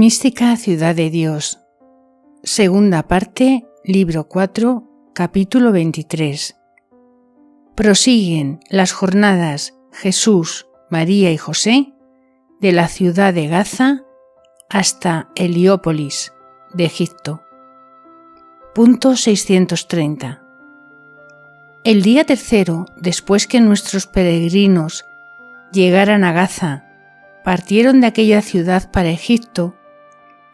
Mística Ciudad de Dios. Segunda parte, libro 4, capítulo 23. Prosiguen las jornadas Jesús, María y José de la ciudad de Gaza hasta Heliópolis, de Egipto. Punto 630. El día tercero, después que nuestros peregrinos llegaran a Gaza, partieron de aquella ciudad para Egipto,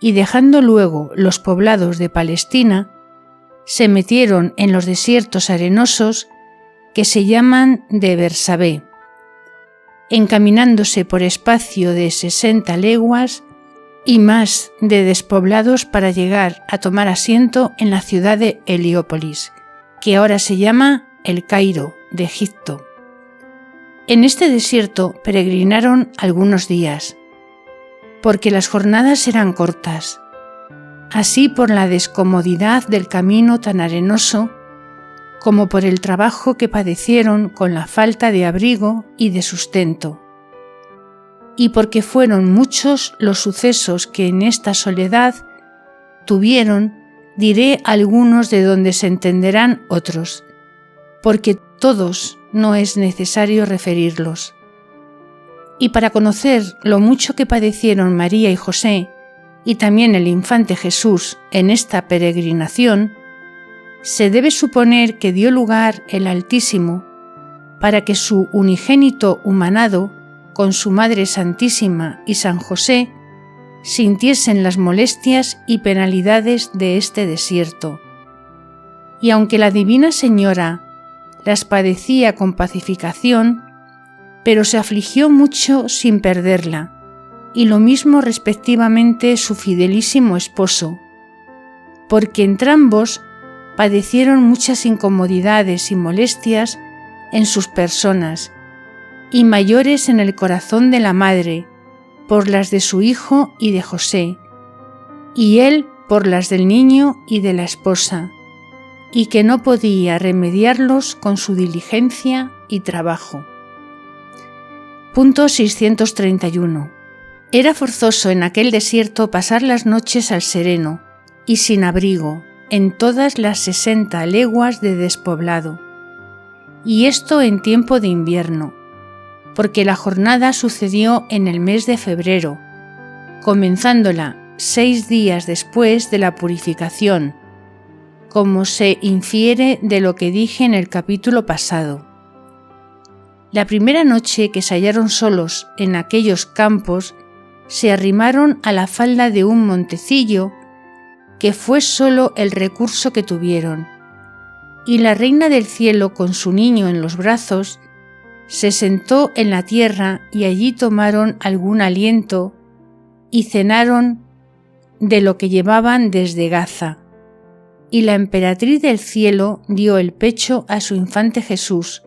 y dejando luego los poblados de Palestina, se metieron en los desiertos arenosos que se llaman de Bersabé, encaminándose por espacio de 60 leguas y más de despoblados para llegar a tomar asiento en la ciudad de Heliópolis, que ahora se llama El Cairo, de Egipto. En este desierto peregrinaron algunos días, porque las jornadas eran cortas, así por la descomodidad del camino tan arenoso, como por el trabajo que padecieron con la falta de abrigo y de sustento, y porque fueron muchos los sucesos que en esta soledad tuvieron, diré algunos de donde se entenderán otros, porque todos no es necesario referirlos. Y para conocer lo mucho que padecieron María y José, y también el infante Jesús en esta peregrinación, se debe suponer que dio lugar el Altísimo para que su unigénito humanado, con su Madre Santísima y San José, sintiesen las molestias y penalidades de este desierto. Y aunque la Divina Señora las padecía con pacificación, pero se afligió mucho sin perderla, y lo mismo respectivamente su fidelísimo esposo, porque entrambos padecieron muchas incomodidades y molestias en sus personas, y mayores en el corazón de la madre, por las de su hijo y de José, y él por las del niño y de la esposa, y que no podía remediarlos con su diligencia y trabajo. Punto 631. Era forzoso en aquel desierto pasar las noches al sereno y sin abrigo en todas las 60 leguas de despoblado, y esto en tiempo de invierno, porque la jornada sucedió en el mes de febrero, comenzándola 6 días después de la purificación, como se infiere de lo que dije en el capítulo pasado. La primera noche que se hallaron solos en aquellos campos, se arrimaron a la falda de un montecillo, que fue solo el recurso que tuvieron, y la Reina del Cielo con su niño en los brazos, se sentó en la tierra y allí tomaron algún aliento y cenaron de lo que llevaban desde Gaza. Y la emperatriz del cielo dio el pecho a su infante Jesús,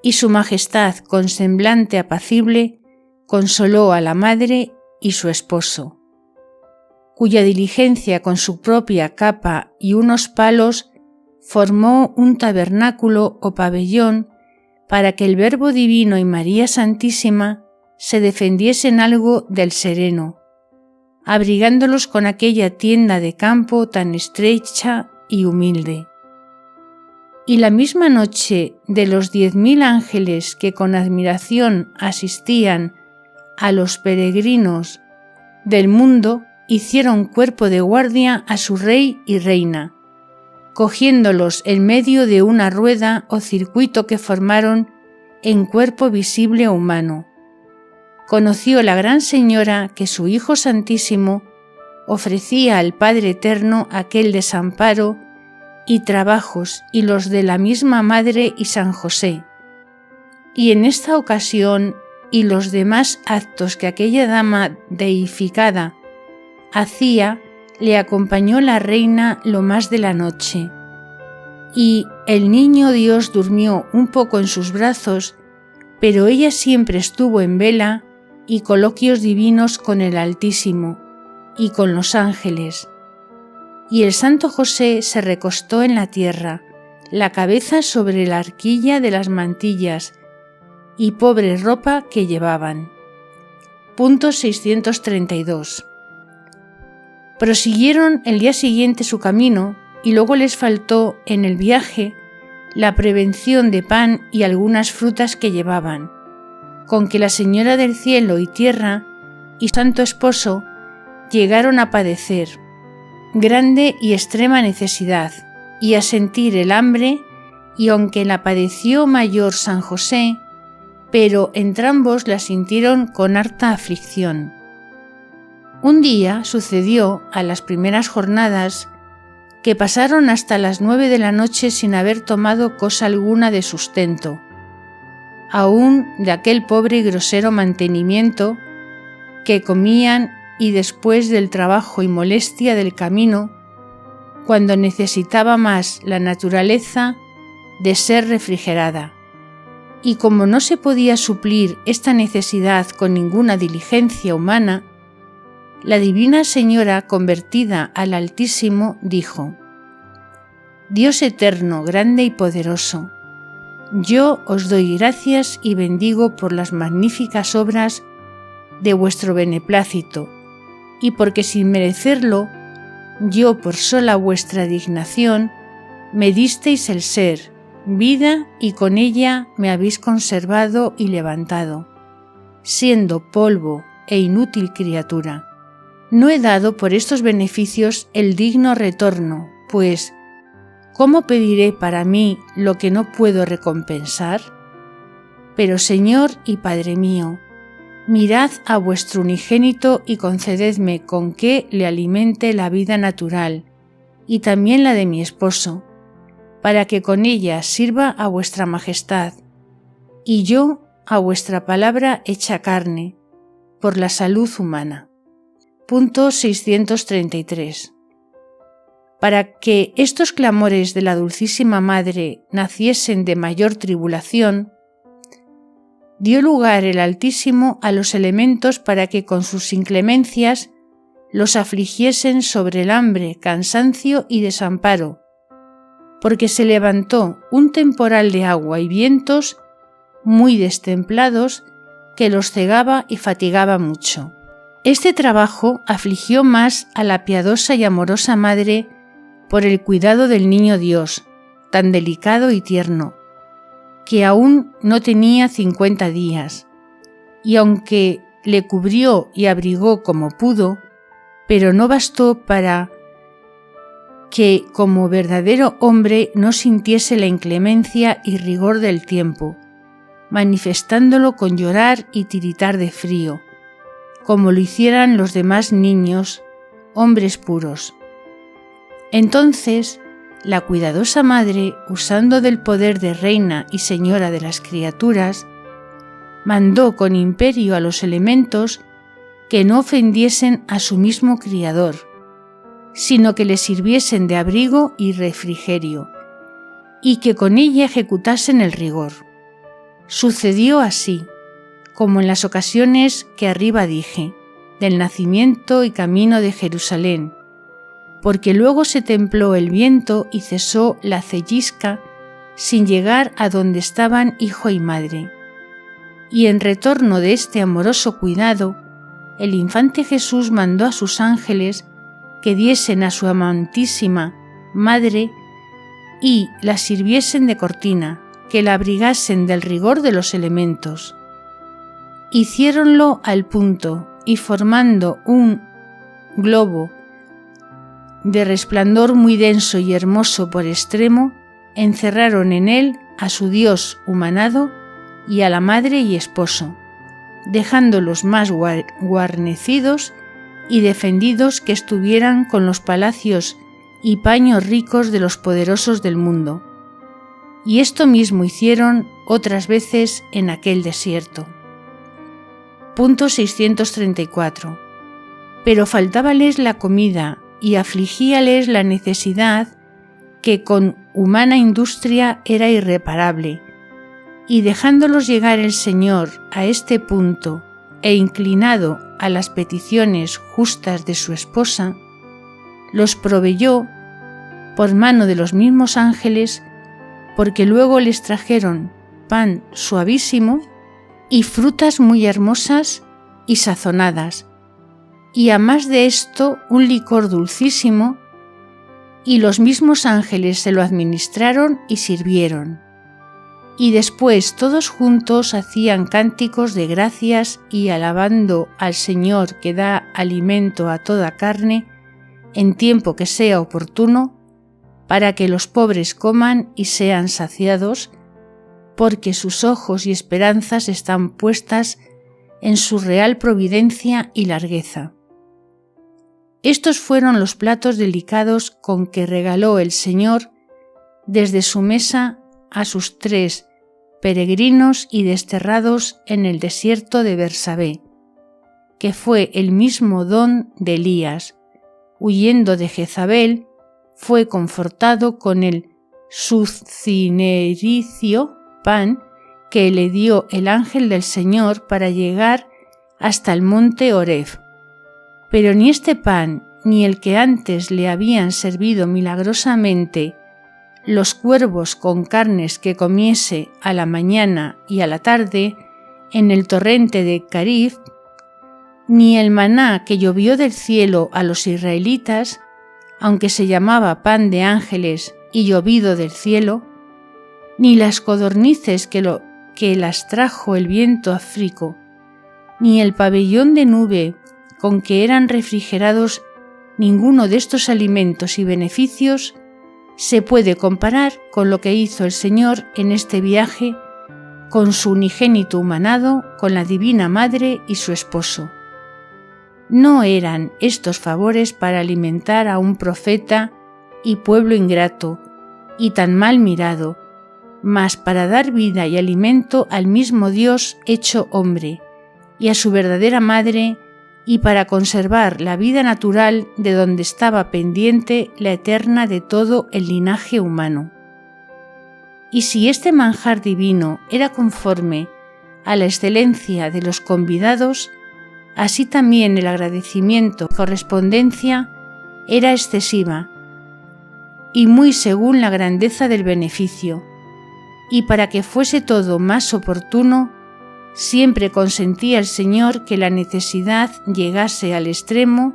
y su majestad con semblante apacible consoló a la madre y su esposo, cuya diligencia con su propia capa y unos palos formó un tabernáculo o pabellón para que el Verbo Divino y María Santísima se defendiesen algo del sereno, abrigándolos con aquella tienda de campo tan estrecha y humilde. Y la misma noche de los 10.000 ángeles que con admiración asistían a los peregrinos del mundo, hicieron cuerpo de guardia a su rey y reina, cogiéndolos en medio de una rueda o circuito que formaron en cuerpo visible humano. Conoció la Gran Señora que su Hijo Santísimo ofrecía al Padre Eterno aquel desamparo y trabajos y los de la misma Madre y San José. Y en esta ocasión y los demás actos que aquella dama deificada hacía, le acompañó la reina lo más de la noche. Y el niño Dios durmió un poco en sus brazos, pero ella siempre estuvo en vela y coloquios divinos con el Altísimo y con los ángeles. Y el santo José se recostó en la tierra, la cabeza sobre la arquilla de las mantillas y pobre ropa que llevaban. Punto 632. Prosiguieron el día siguiente su camino y luego les faltó en el viaje la prevención de pan y algunas frutas que llevaban, con que la Señora del cielo y tierra y Santo Esposo llegaron a padecer grande y extrema necesidad y a sentir el hambre, y aunque la padeció mayor San José, pero entrambos la sintieron con harta aflicción. Un día sucedió a las primeras jornadas que pasaron hasta las 9 de la noche sin haber tomado cosa alguna de sustento, aún de aquel pobre y grosero mantenimiento que comían, y después del trabajo y molestia del camino, cuando necesitaba más la naturaleza de ser refrigerada. Y como no se podía suplir esta necesidad con ninguna diligencia humana, la Divina Señora, convertida al Altísimo, dijo: Dios eterno, grande y poderoso, yo os doy gracias y bendigo por las magníficas obras de vuestro beneplácito, y porque sin merecerlo, yo por sola vuestra dignación me disteis el ser, vida, y con ella me habéis conservado y levantado, siendo polvo e inútil criatura. No he dado por estos beneficios el digno retorno, pues ¿cómo pediré para mí lo que no puedo recompensar? Pero Señor y Padre mío, mirad a vuestro unigénito y concededme con que le alimente la vida natural y también la de mi esposo, para que con ella sirva a vuestra majestad, y yo a vuestra palabra hecha carne, por la salud humana. Punto 633. Para que estos clamores de la Dulcísima Madre naciesen de mayor tribulación, dio lugar el Altísimo a los elementos para que con sus inclemencias los afligiesen sobre el hambre, cansancio y desamparo, porque se levantó un temporal de agua y vientos muy destemplados que los cegaba y fatigaba mucho. Este trabajo afligió más a la piadosa y amorosa Madre por el cuidado del Niño Dios, tan delicado y tierno, que aún no tenía 50 días, y aunque le cubrió y abrigó como pudo, pero no bastó para que como verdadero hombre no sintiese la inclemencia y rigor del tiempo, manifestándolo con llorar y tiritar de frío, como lo hicieran los demás niños, hombres puros. Entonces, la cuidadosa Madre, usando del poder de Reina y Señora de las criaturas, mandó con imperio a los elementos que no ofendiesen a su mismo Criador, sino que le sirviesen de abrigo y refrigerio, y que con ella ejecutasen el rigor. Sucedió así, como en las ocasiones que arriba dije, del nacimiento y camino de Jerusalén, porque luego se templó el viento y cesó la cellisca sin llegar a donde estaban hijo y madre. Y en retorno de este amoroso cuidado, el infante Jesús mandó a sus ángeles que diesen a su amantísima Madre y la sirviesen de cortina, que la abrigasen del rigor de los elementos. Hiciéronlo al punto y formando un globo de resplandor muy denso y hermoso por extremo, encerraron en él a su Dios humanado y a la Madre y Esposo, dejándolos más guarnecidos y defendidos que estuvieran con los palacios y paños ricos de los poderosos del mundo. Y esto mismo hicieron otras veces en aquel desierto. Punto 634. Pero faltábales la comida y afligíales la necesidad que con humana industria era irreparable, y dejándolos llegar el Señor a este punto e inclinado a las peticiones justas de su esposa, los proveyó por mano de los mismos ángeles, porque luego les trajeron pan suavísimo y frutas muy hermosas y sazonadas, y a más de esto un licor dulcísimo, y los mismos ángeles se lo administraron y sirvieron. Y después todos juntos hacían cánticos de gracias y alabando al Señor que da alimento a toda carne, en tiempo que sea oportuno, para que los pobres coman y sean saciados, porque sus ojos y esperanzas están puestas en su real providencia y largueza. Estos fueron los platos delicados con que regaló el Señor desde su mesa a sus 3 peregrinos y desterrados en el desierto de Bersabé, que fue el mismo don de Elías, huyendo de Jezabel, fue confortado con el sucinericio pan que le dio el ángel del Señor para llegar hasta el monte Horeb. Pero ni este pan, ni el que antes le habían servido milagrosamente los cuervos con carnes que comiese a la mañana y a la tarde en el torrente de Carib, ni el maná que llovió del cielo a los israelitas, aunque se llamaba pan de ángeles y llovido del cielo, ni las codornices que las trajo el viento africo, ni el pabellón de nube con que eran refrigerados, ninguno de estos alimentos y beneficios se puede comparar con lo que hizo el Señor en este viaje con su unigénito humanado, con la Divina Madre y su esposo. No eran estos favores para alimentar a un profeta y pueblo ingrato y tan mal mirado, mas para dar vida y alimento al mismo Dios hecho hombre y a su verdadera Madre, y para conservar la vida natural de donde estaba pendiente la eterna de todo el linaje humano. Y si este manjar divino era conforme a la excelencia de los convidados, así también el agradecimiento y correspondencia era excesiva, y muy según la grandeza del beneficio, y para que fuese todo más oportuno, siempre consentía el Señor que la necesidad llegase al extremo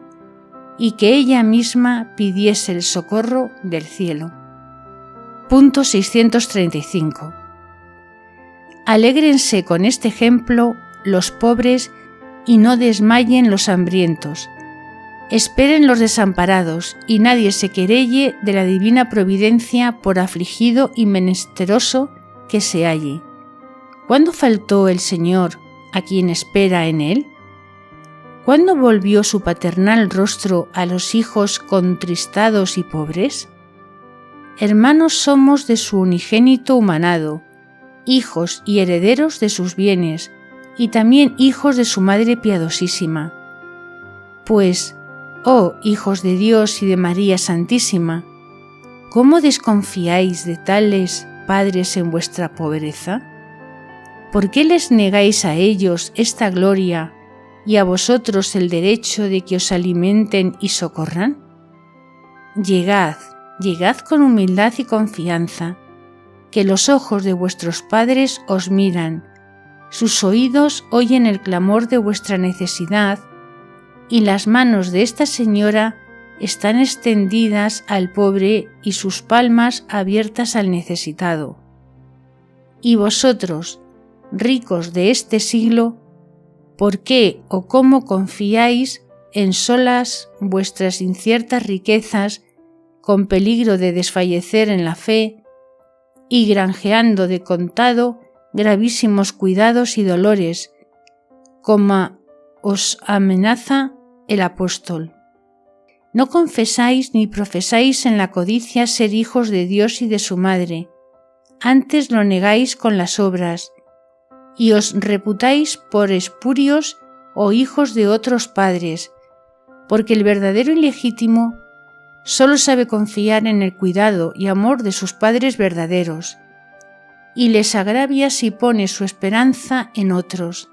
y que ella misma pidiese el socorro del cielo. Punto 635. Alégrense con este ejemplo los pobres y no desmayen los hambrientos. Esperen los desamparados y nadie se querelle de la divina providencia por afligido y menesteroso que se halle. ¿Cuándo faltó el Señor a quien espera en Él? ¿Cuándo volvió su paternal rostro a los hijos contristados y pobres? Hermanos somos de su unigénito humanado, hijos y herederos de sus bienes, y también hijos de su Madre piadosísima. Pues, oh hijos de Dios y de María Santísima, ¿cómo desconfiáis de tales padres en vuestra pobreza? ¿Por qué les negáis a ellos esta gloria y a vosotros el derecho de que os alimenten y socorran? Llegad con humildad y confianza, que los ojos de vuestros padres os miran, sus oídos oyen el clamor de vuestra necesidad, y las manos de esta señora están extendidas al pobre y sus palmas abiertas al necesitado. Y vosotros, ricos de este siglo, ¿por qué o cómo confiáis en solas vuestras inciertas riquezas con peligro de desfallecer en la fe y granjeando de contado gravísimos cuidados y dolores, como os amenaza el apóstol? No confesáis ni profesáis en la codicia ser hijos de Dios y de su Madre, antes lo negáis con las obras, y os reputáis por espurios o hijos de otros padres, porque el verdadero ilegítimo solo sabe confiar en el cuidado y amor de sus padres verdaderos, y les agravia si pone su esperanza en otros,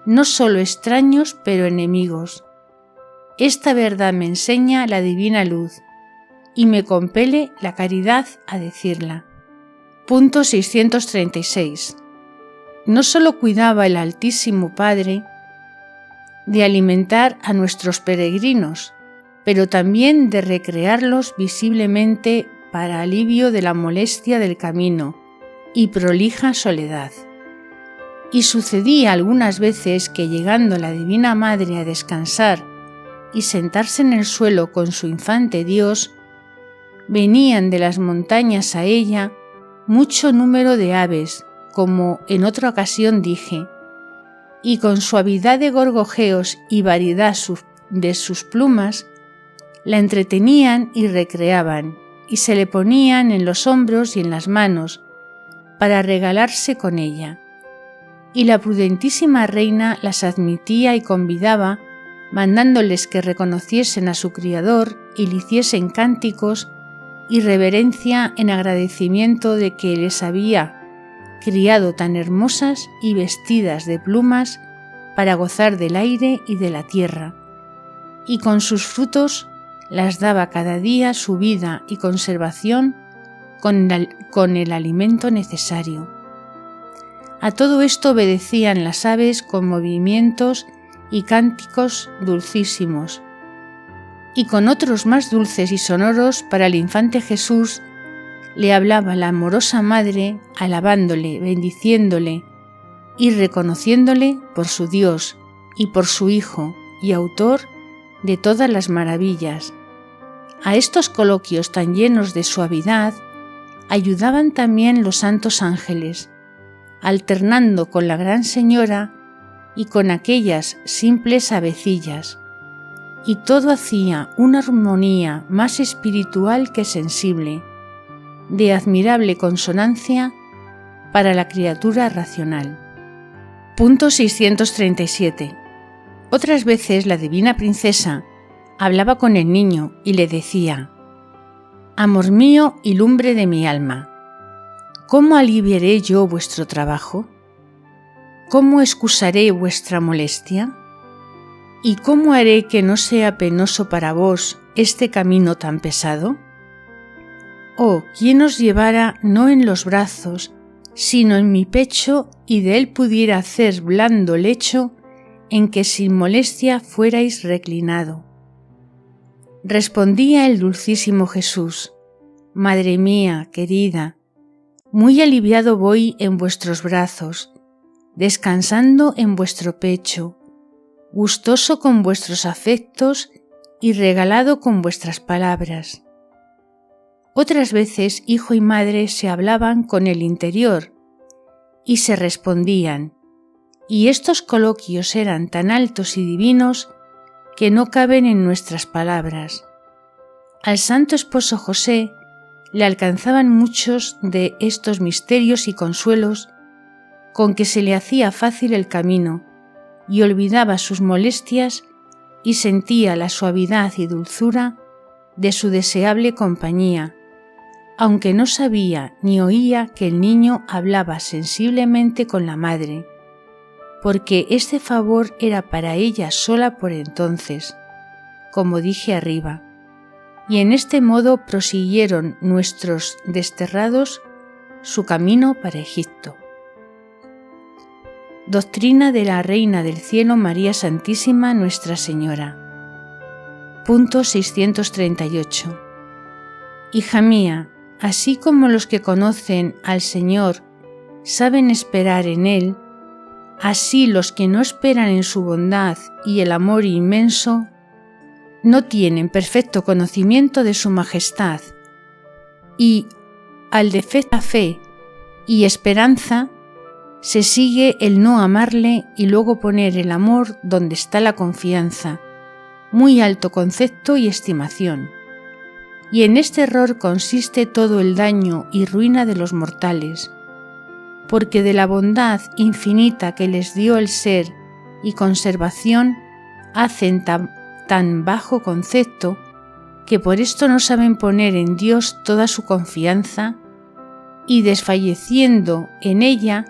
no solo extraños pero enemigos. Esta verdad me enseña la divina luz, y me compele la caridad a decirla. Punto 636. No solo cuidaba el Altísimo Padre de alimentar a nuestros peregrinos, pero también de recrearlos visiblemente para alivio de la molestia del camino y prolija soledad. Y sucedía algunas veces que, llegando la Divina Madre a descansar y sentarse en el suelo con su infante Dios, venían de las montañas a ella mucho número de aves, como en otra ocasión dije, y con suavidad de gorgojeos y variedad de sus plumas, la entretenían y recreaban, y se le ponían en los hombros y en las manos, para regalarse con ella. Y la prudentísima reina las admitía y convidaba, mandándoles que reconociesen a su Criador y le hiciesen cánticos y reverencia en agradecimiento de que les había criado tan hermosas y vestidas de plumas para gozar del aire y de la tierra, y con sus frutos las daba cada día su vida y conservación con el alimento necesario. A todo esto obedecían las aves con movimientos y cánticos dulcísimos, y con otros más dulces y sonoros para el infante Jesús le hablaba la amorosa madre, alabándole, bendiciéndole y reconociéndole por su Dios y por su Hijo y autor de todas las maravillas. A estos coloquios tan llenos de suavidad ayudaban también los santos ángeles, alternando con la Gran Señora y con aquellas simples avecillas, y todo hacía una armonía más espiritual que sensible, de admirable consonancia para la criatura racional. Punto 637. Otras veces la divina princesa hablaba con el niño y le decía: «Amor mío y lumbre de mi alma, ¿cómo aliviaré yo vuestro trabajo? ¿Cómo excusaré vuestra molestia? ¿Y cómo haré que no sea penoso para vos este camino tan pesado? Oh, ¿quién os llevara no en los brazos, sino en mi pecho, y de él pudiera hacer blando lecho en que sin molestia fuerais reclinado?» Respondía el dulcísimo Jesús: «Madre mía querida, muy aliviado voy en vuestros brazos, descansando en vuestro pecho, gustoso con vuestros afectos y regalado con vuestras palabras». Otras veces hijo y madre se hablaban con el interior y se respondían, y estos coloquios eran tan altos y divinos que no caben en nuestras palabras. Al santo esposo José le alcanzaban muchos de estos misterios y consuelos con que se le hacía fácil el camino y olvidaba sus molestias y sentía la suavidad y dulzura de su deseable compañía, aunque no sabía ni oía que el niño hablaba sensiblemente con la madre, porque este favor era para ella sola por entonces, como dije arriba, y en este modo prosiguieron nuestros desterrados su camino para Egipto. Doctrina de la Reina del Cielo María Santísima Nuestra Señora. Punto 638. Hija mía, así como los que conocen al Señor saben esperar en Él, así los que no esperan en su bondad y el amor inmenso no tienen perfecto conocimiento de su majestad, y al defecto de fe y esperanza se sigue el no amarle y luego poner el amor donde está la confianza, muy alto concepto y estimación. Y en este error consiste todo el daño y ruina de los mortales, porque de la bondad infinita que les dio el ser y conservación hacen tan bajo concepto que por esto no saben poner en Dios toda su confianza, y desfalleciendo en ella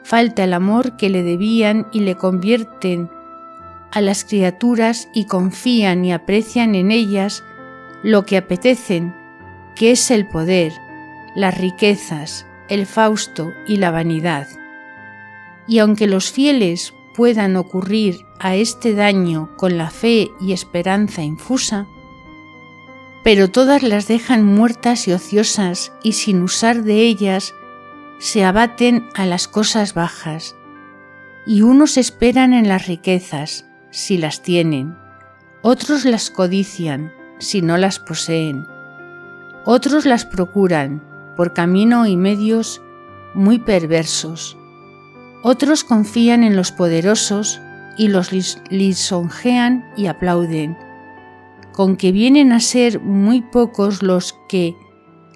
falta el amor que le debían y le convierten a las criaturas y confían y aprecian en ellas lo que apetecen, que es el poder, las riquezas, el fausto y la vanidad. Y aunque los fieles puedan ocurrir a este daño con la fe y esperanza infusa, pero todas las dejan muertas y ociosas y sin usar de ellas se abaten a las cosas bajas, y unos esperan en las riquezas, si las tienen, otros las codician, si no las poseen, otros las procuran por camino y medios muy perversos, otros confían en los poderosos y los lisonjean y aplauden, con que vienen a ser muy pocos los que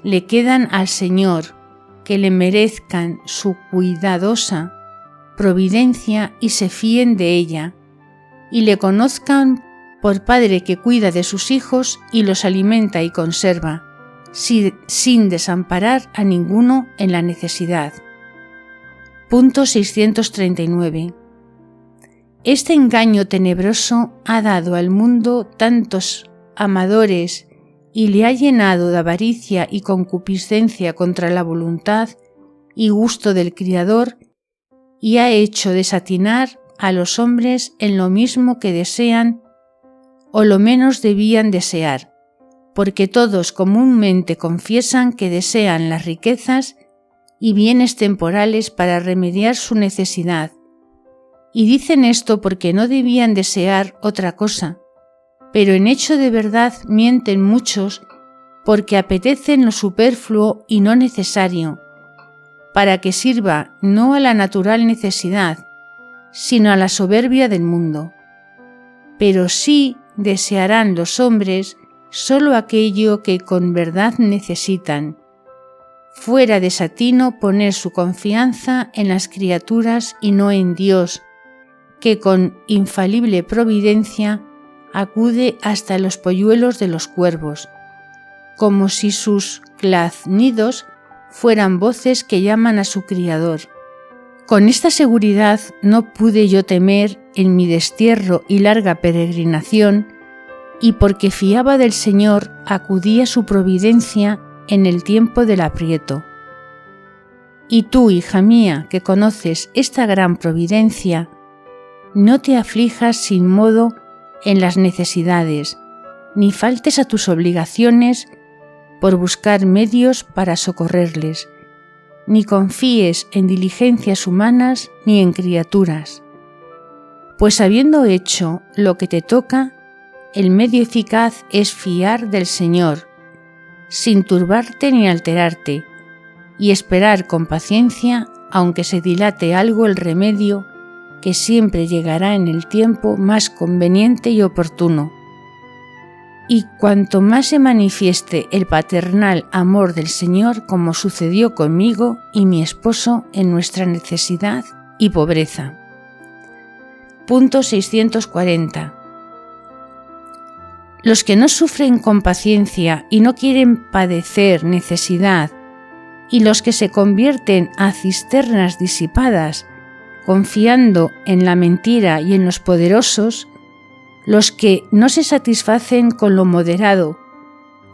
le quedan al Señor, que le merezcan su cuidadosa providencia y se fíen de ella, y le conozcan por Padre que cuida de sus hijos y los alimenta y conserva, sin desamparar a ninguno en la necesidad. Punto 639. Este engaño tenebroso ha dado al mundo tantos amadores y le ha llenado de avaricia y concupiscencia contra la voluntad y gusto del Criador, y ha hecho desatinar a los hombres en lo mismo que desean o lo menos debían desear, porque todos comúnmente confiesan que desean las riquezas y bienes temporales para remediar su necesidad, y dicen esto porque no debían desear otra cosa, pero en hecho de verdad mienten muchos porque apetecen lo superfluo y no necesario, para que sirva no a la natural necesidad, sino a la soberbia del mundo. Pero sí desearán los hombres sólo aquello que con verdad necesitan. Fuera desatino poner su confianza en las criaturas y no en Dios, que con infalible providencia acude hasta los polluelos de los cuervos, como si sus graznidos fueran voces que llaman a su Criador. Con esta seguridad no pude yo temer en mi destierro y larga peregrinación, y porque fiaba del Señor acudí a su providencia en el tiempo del aprieto. Y tú, hija mía, que conoces esta gran providencia, no te aflijas sin modo en las necesidades, ni faltes a tus obligaciones por buscar medios para socorrerles, ni confíes en diligencias humanas ni en criaturas. Pues habiendo hecho lo que te toca, el medio eficaz es fiar del Señor, sin turbarte ni alterarte, y esperar con paciencia, aunque se dilate algo el remedio, que siempre llegará en el tiempo más conveniente y oportuno. Y cuanto más se manifieste el paternal amor del Señor, como sucedió conmigo y mi esposo en nuestra necesidad y pobreza. Punto 640. Los que no sufren con paciencia y no quieren padecer necesidad, y los que se convierten a cisternas disipadas, confiando en la mentira y en los poderosos, los que no se satisfacen con lo moderado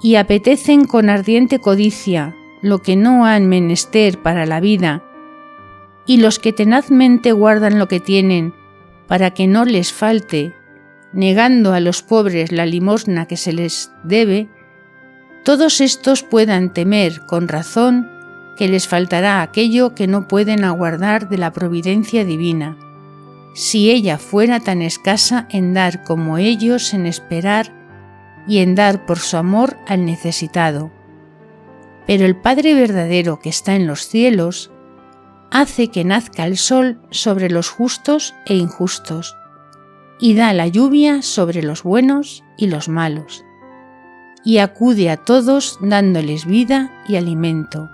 y apetecen con ardiente codicia lo que no han menester para la vida, y los que tenazmente guardan lo que tienen para que no les falte, negando a los pobres la limosna que se les debe, todos estos puedan temer con razón que les faltará aquello que no pueden aguardar de la providencia divina, si ella fuera tan escasa en dar como ellos en esperar y en dar por su amor al necesitado. Pero el Padre verdadero que está en los cielos hace que nazca el sol sobre los justos e injustos, y da la lluvia sobre los buenos y los malos, y acude a todos dándoles vida y alimento.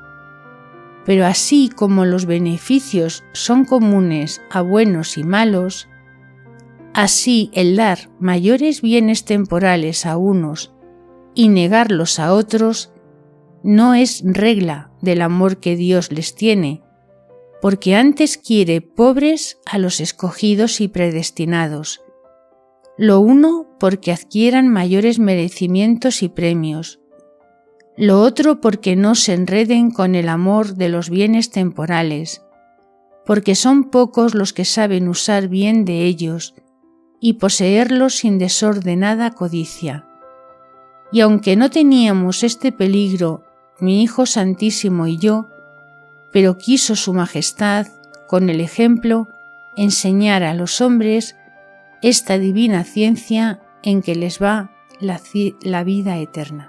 Pero así como los beneficios son comunes a buenos y malos, así el dar mayores bienes temporales a unos y negarlos a otros no es regla del amor que Dios les tiene, porque antes quiere pobres a los escogidos y predestinados, lo uno porque adquieran mayores merecimientos y premios, lo otro porque no se enreden con el amor de los bienes temporales, porque son pocos los que saben usar bien de ellos y poseerlos sin desordenada codicia. Y aunque no teníamos este peligro, mi Hijo Santísimo y yo, pero quiso Su Majestad, con el ejemplo, enseñar a los hombres esta divina ciencia en que les va la vida eterna.